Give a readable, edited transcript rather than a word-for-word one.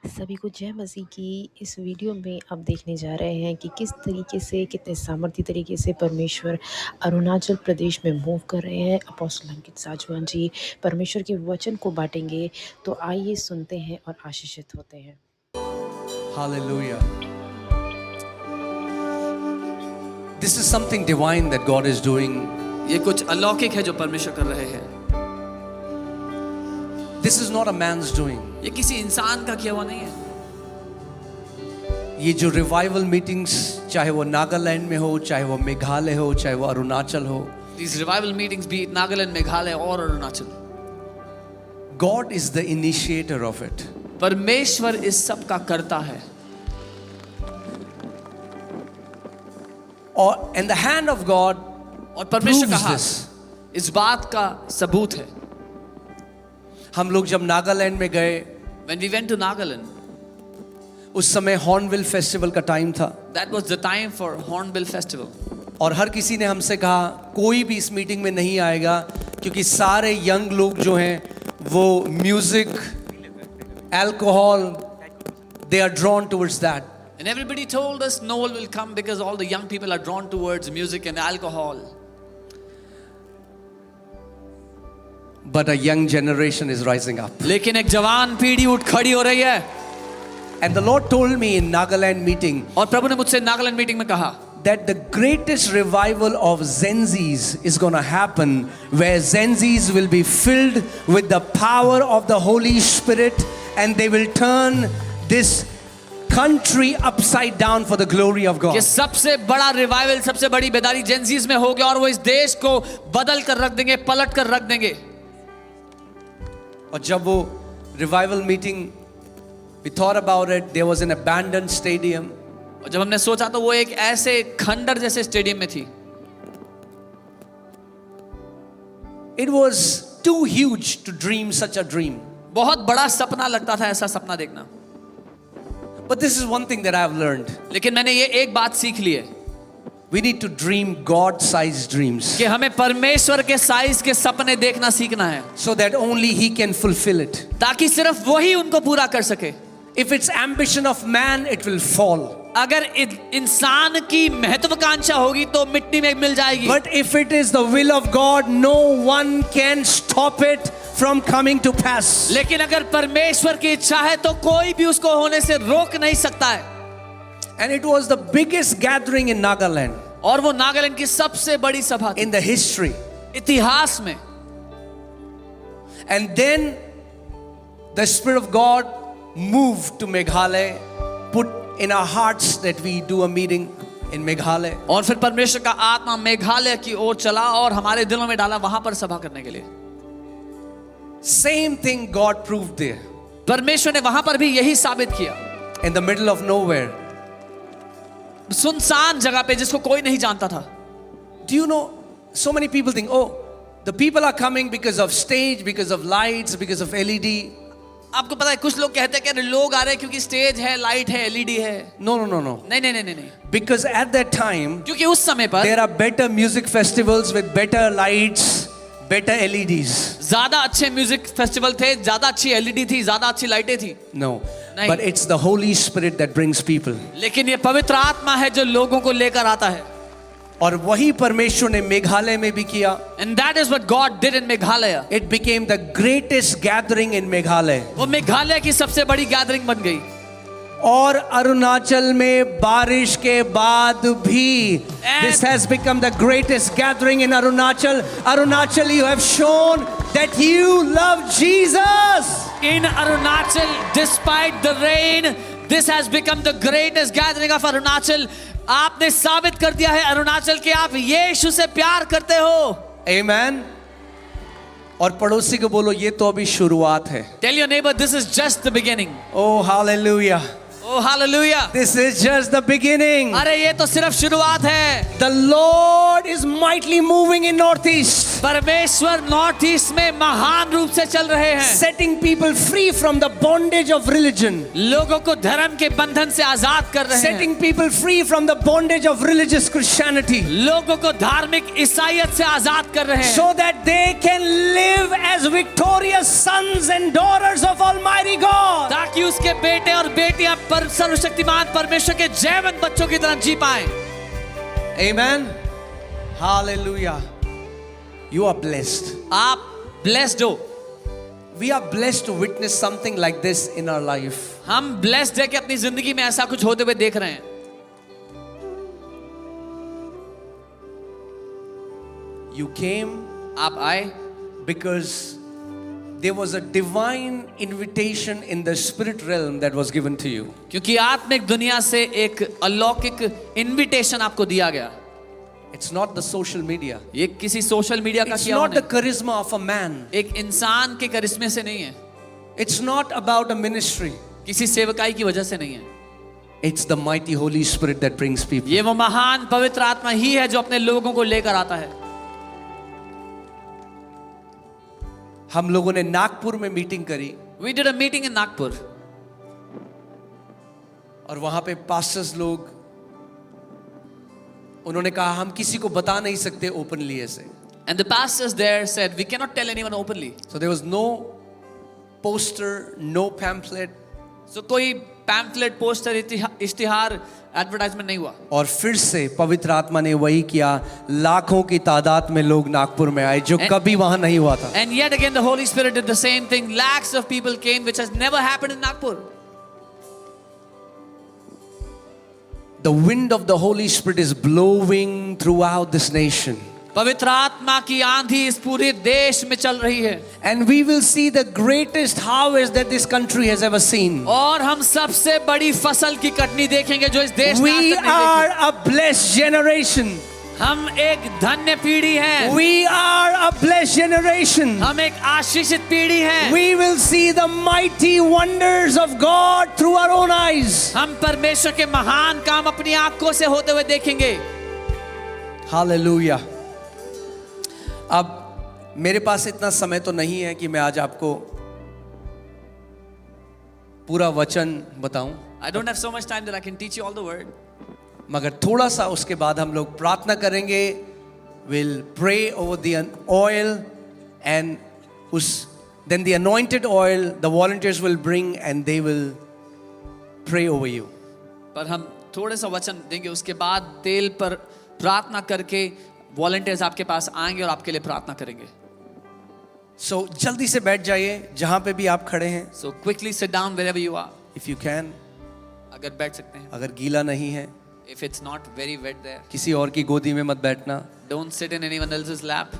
सभी को जय मसीह की। इस वीडियो में आप देखने जा रहे हैं कि किस तरीके से, कितने सामर्थ्य तरीके से परमेश्वर अरुणाचल प्रदेश में मूव कर रहे हैं। अपोस्टल अंकित साजवान जी परमेश्वर के वचन को बांटेंगे, तो आइए सुनते हैं और आशीषित होते हैं। Hallelujah. This is something divine that God is doing. ये कुछ अलौकिक है जो परमेश्वर कर रहे हैं। This is not a man's doing. ये किसी इंसान का किया हुआ नहीं है। ये जो रिवाइवल मीटिंग्स, चाहे वो नागालैंड में हो, चाहे वो मेघालय हो, चाहे वो अरुणाचल हो, These revival meetings be it Nagaland, Meghalaya और Arunachal, God is the initiator of it. परमेश्वर इस सब का करता है। And the hand of God और परमेश्वर का proves हाथ this. इस बात का सबूत है। हम लोग जब नागालैंड में गए, When we went to Nagaland, उस समय हॉर्नबिल फेस्टिवल का टाइम था, that was the time for Hornbill Festival. और हर किसी ने हमसे कहा कोई भी इस मीटिंग में नहीं आएगा क्योंकि सारे यंग लोग जो हैं वो music, alcohol, they are drawn towards that. And everybody told us no one will come because all the young people are drawn towards music and alcohol. But a young generation is rising up. लेकिन एक जवान पीढ़ी उठ खड़ी हो रही है। And the Lord told me in Nagaland meeting और प्रभु ने मुझसे नागालैंड मीटिंग में कहा that the greatest revival of Zenzis is going to happen where Zenzis will be filled with the power of the Holy Spirit and they will turn this country upside down for the glory of God. कि सबसे बड़ा revival, सबसे बड़ी बेदारी Gen Zs में होगी और वो इस देश को बदल कर रख देंगे, पलट कर रख देंगे। और जब वो revival meeting, we thought about it, there was an abandoned stadium. और जब हमने सोचा तो वो एक ऐसे खंडर जैसे स्टेडियम में थी। It was too huge to dream such a dream. बहुत बड़ा सपना लगता था ऐसा सपना देखना। But this is one thing that I have learned. लेकिन मैंने ये एक बात सीख ली है We need to dream God-sized dreams कि हमें परमेश्वर के साइज के सपने देखना सीखना है, so that only He can fulfill it. ताकि सिर्फ वही उनको पूरा कर सके। If it's ambition of man, it will fall. अगर इंसान की महत्वाकांक्षा होगी तो मिट्टी में मिल जाएगी। But if it is the will of God, no one can stop it from coming to pass. लेकिन अगर परमेश्वर की इच्छा है तो कोई भी उसको होने से रोक नहीं सकता है। And it was the biggest gathering in Nagaland और वो नागालैंड की सबसे बड़ी सभा थी in the history. इतिहास में। And then the Spirit of God moved to Meghalaya, put in our hearts that we do a meeting in Meghalaya. और फिर परमेश्वर का आत्मा मेघालय की ओर चला और हमारे दिलों में डाला वहां पर सभा करने के लिए। Same thing God proved there. परमेश्वर ने वहां पर भी यही साबित किया। In the middle of nowhere. सुनसान जगह पे जिसको कोई नहीं जानता था। Do you know, so many people think, oh, the people are coming because of stage, because of lights, because of LED. आपको पता है कुछ लोग कहते हैं कि लोग आ रहे हैं क्योंकि स्टेज है, लाइट है, एलईडी है। No. नहीं नहीं नहीं नहीं, Because at that time, क्योंकि उस समय पर there are better music festivals with better lights, better LEDs. ज्यादा अच्छे म्यूजिक फेस्टिवल थे, ज्यादा अच्छी एलईडी थी, ज्यादा अच्छी लाइटें थी। No. नहीं। But it's the Holy Spirit that brings people. लेकिन ये पवित्र आत्मा है जो लोगों को लेकर आता है। और वही परमेश्वर ने मेघालय में भी किया. And that is what God did in Meghalaya. It became the greatest gathering in Meghalaya. वो मेघालय की सबसे बड़ी गैदरिंग बन गई। और अरुणाचल में बारिश के बाद भी this has become the greatest gathering in Arunachal. Arunachal, you have shown that you love Jesus. In Arunachal, despite the rain, this has become the greatest gathering of Arunachal. आपने साबित कर दिया है अरुणाचल कि आप यीशु से प्यार करते हो। Amen. और पड़ोसी को बोलो ये तो अभी शुरुआत है. Tell your neighbor this is just the beginning. Oh hallelujah. Oh hallelujah. This is just the beginning. अरे ये तो सिर्फ शुरुआत है। The Lord is mightily moving in Northeast. परमेश्वर नॉर्थ ईस्ट में महान रूप से चल रहे हैं। Setting people free from the bondage of religion. लोगों को धर्म के बंधन से आजाद कर रहे हैं। Setting people free from the bondage of religious Christianity. लोगों को धार्मिक ईसाईयत से आजाद कर रहे हैं। So that they can live as victorious sons and daughters of Almighty God. ताकि उसके बेटे और बेटियां पर सर्वशक्तिमान परमेश्वर के जयवंत बच्चों की तरह जी पाए। Amen. Hallelujah. You are blessed. आप ब्लेस्ड हो। We are blessed to witness something like this in our life. हम ब्लेस्ड है कि अपनी जिंदगी में ऐसा कुछ होते हुए देख रहे हैं। You came आप आए because there was a divine invitation in the spirit realm that was given to you. क्योंकि आत्मिक दुनिया से एक अलौकिक इनविटेशन आपको दिया गया। It's not the social media. ये किसी सोशल मीडिया का It's किया not the होने, charisma of a man. एक इंसान के करिश्मे से नहीं है, It's not about a ministry. किसी सेवकाई की वजह से नहीं है। It's the mighty Holy Spirit that brings people. ये वो महान पवित्र आत्मा ही है जो अपने लोगों को लेकर आता है। हम लोगों ने नागपुर में मीटिंग करी We did a meeting in Nagpur, और वहां पे पास्टर्स लोग उन्होंने कहा हम किसी को बता नहीं सकते ओपनली ऐसे. and the pastors there said we cannot tell anyone openly. So there was no poster, no pamphlet. So कोई पैम्फलेट, पोस्टर, इश्तिहार, एडवर्टाइजमेंट नहीं हुआ। और फिर से पवित्र आत्मा ने वही किया, लाखों की तादाद में लोग नागपुर में आए जो कभी वहां नहीं हुआ था. And yet again the Holy Spirit did the same thing. Lakhs of people came, which has never happened in Nagpur. The wind of the Holy Spirit is blowing throughout this nation. पवित्र आत्मा की आंधी इस पूरे देश में चल रही है। And we will see the greatest harvest that this country has ever seen. और हम सबसे बड़ी फसल की कटनी देखेंगे जो इस देश में आज We तक नहीं are देखी। a blessed generation. हम एक धन्य पीढ़ी हैं। We are a blessed generation. हम एक आशीषित पीढ़ी हैं। We will see the mighty wonders of God through our own eyes. हम परमेश्वर के महान काम अपनी आंखों से होते हुए देखेंगे। Hallelujah. अब मेरे पास इतना समय तो नहीं है कि मैं आज आपको पूरा वचन बताऊं, I don't have so much time that I can teach you all the word. मगर थोड़ा सा उसके बाद हम लोग प्रार्थना करेंगे. We'll pray over the oil and then the anointed oil the volunteers will bring and they will pray over you. पर हम थोड़े सा वचन देंगे, उसके बाद तेल पर प्रार्थना करके वॉलंटियर्स आपके पास आएंगे और आपके लिए प्रार्थना करेंगे। So जल्दी से बैठ जाइए जहां पे भी आप खड़े हैं. So quickly sit down wherever you are. If you can. अगर बैठ सकते हैं। अगर गीला नहीं है, If it's not very wet there, किसी और की गोदी में मत बैठना. don't sit in anyone else's lap.